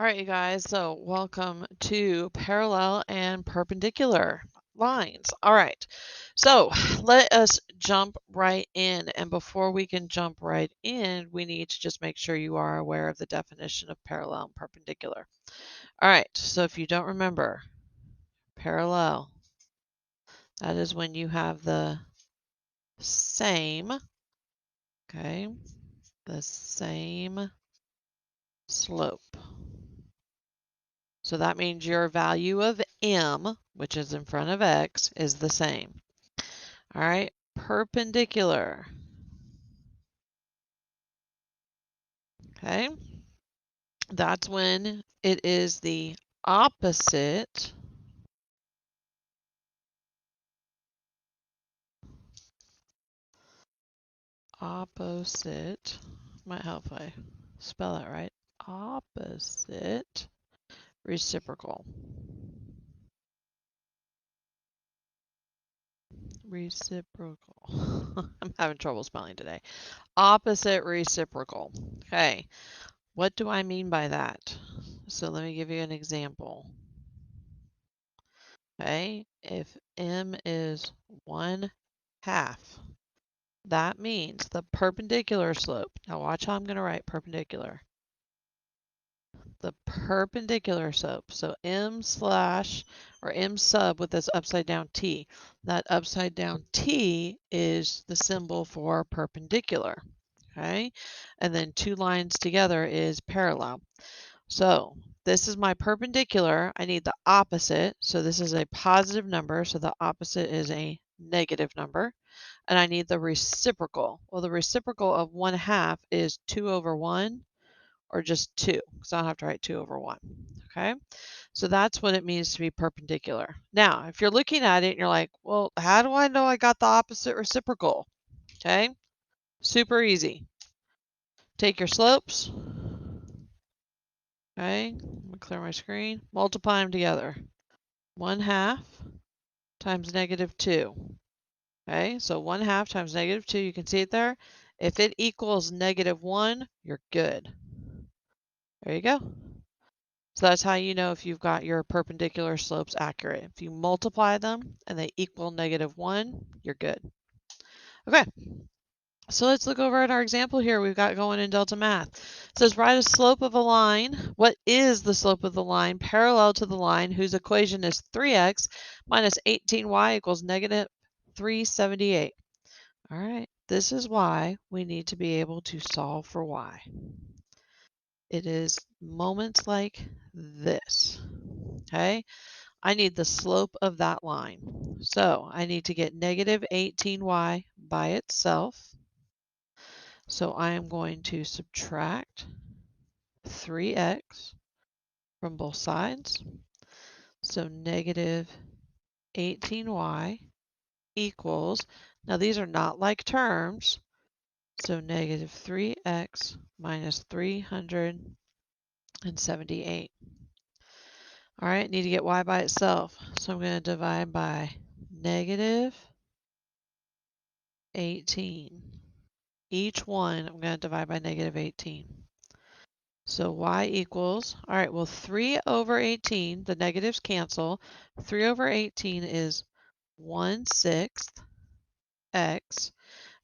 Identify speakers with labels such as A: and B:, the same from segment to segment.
A: All right, you guys, so welcome to parallel and perpendicular lines. All right, so let us jump right in. And before we can jump right in, we need to just make sure you are aware of the definition of parallel and perpendicular. All right, so if you don't remember, parallel, that is when you have the same, okay, the same slope. So that means your value of m, which is in front of x, is the same. All right, perpendicular. Okay, that's when it is the opposite might help if I spell that right, opposite reciprocal. I'm having trouble spelling today. Opposite reciprocal. Okay, what do I mean by that? So let me give you an example. Okay, if m is 1/2, that means the perpendicular slope. Now watch how I'm going to write perpendicular. The perpendicular slope. So m slash or m sub with this upside down t. That upside down t is the symbol for perpendicular. Okay, and then two lines together is parallel. So this is my perpendicular. I need the opposite. So this is a positive number. So the opposite is a negative number. And I need the reciprocal. Well, the reciprocal of 1/2 is 2/1 or just 2, because I don't have to write 2/1. Okay, so that's what it means to be perpendicular. Now, if you're looking at it and you're like, well, how do I know I got the opposite reciprocal? Okay, super easy. Take your slopes. Okay, I'm going to clear my screen. Multiply them together. 1/2 times -2. Okay, so 1/2 times -2, you can see it there. If it equals -1, you're good. There you go. So that's how you know if you've got your perpendicular slopes accurate. If you multiply them and they equal -1, you're good. Okay, so let's look over at our example here we've got going in Delta Math. It says write a slope of a line. What is the slope of the line parallel to the line whose equation is 3x minus 18y equals -378? All right, this is why we need to be able to solve for y. It is moments like this. Okay, I need the slope of that line. So I need to get -18y by itself. So I am going to subtract 3x from both sides. So -18y equals, now these are not like terms, so -3x minus 378. All right, need to get y by itself. So I'm going to divide by -18. Each one I'm going to divide by -18. So y equals, all right, well 3/18, the negatives cancel. 3/18 is 1/6 x,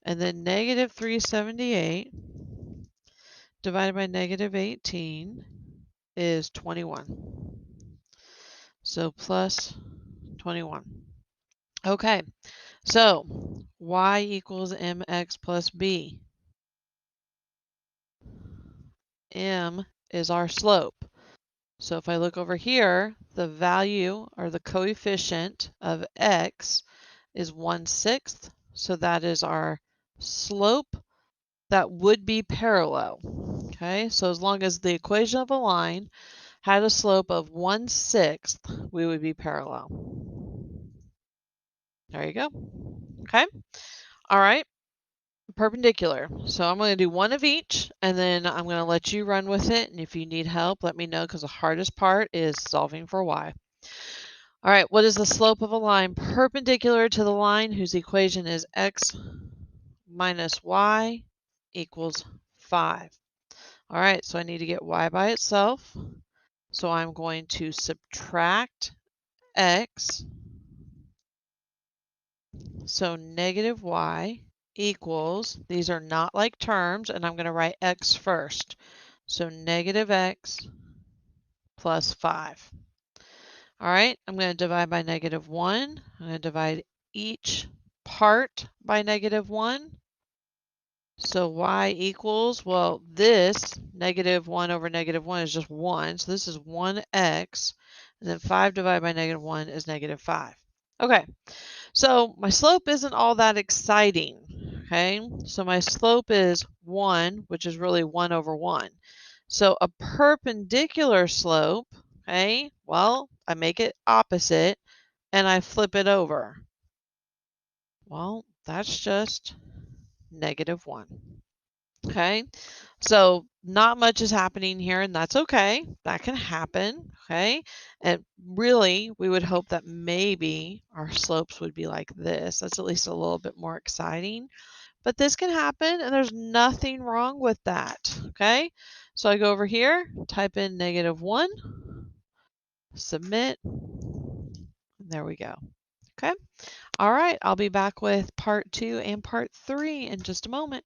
A: and then -378 divided by -18 is 21. So plus 21. Okay, so y equals mx plus b. M is our slope. So if I look over here, the value or the coefficient of x is 1/6. So that is our slope that would be parallel. Okay, so as long as the equation of a line had a slope of 1/6, we would be parallel. There you go. Okay, all right. Perpendicular. So I'm going to do one of each, and then I'm going to let you run with it. And if you need help, let me know, because the hardest part is solving for y. All right, what is the slope of a line perpendicular to the line whose equation is x minus y equals 5? All right, so I need to get y by itself. So I'm going to subtract x. So negative y equals, these are not like terms, and I'm going to write x first. So negative x plus 5. All right, I'm going to divide by negative 1. I'm going to divide each part by negative 1. So y equals, well, this negative 1 over negative 1 is just 1. So this is 1x. And then 5 divided by negative 1 is negative 5. Okay, so my slope isn't all that exciting. Okay, so my slope is 1, which is really 1 over 1. So a perpendicular slope, okay, well, I make it opposite and I flip it over. Well, that's just negative 1. Okay, so not much is happening here, and that's okay. That can happen, okay? And really, we would hope that maybe our slopes would be like this. That's at least a little bit more exciting. But this can happen, and there's nothing wrong with that, okay? So I go over here, type in negative 1, submit, and there we go. Okay, all right, I'll be back with part 2 and part 3 in just a moment.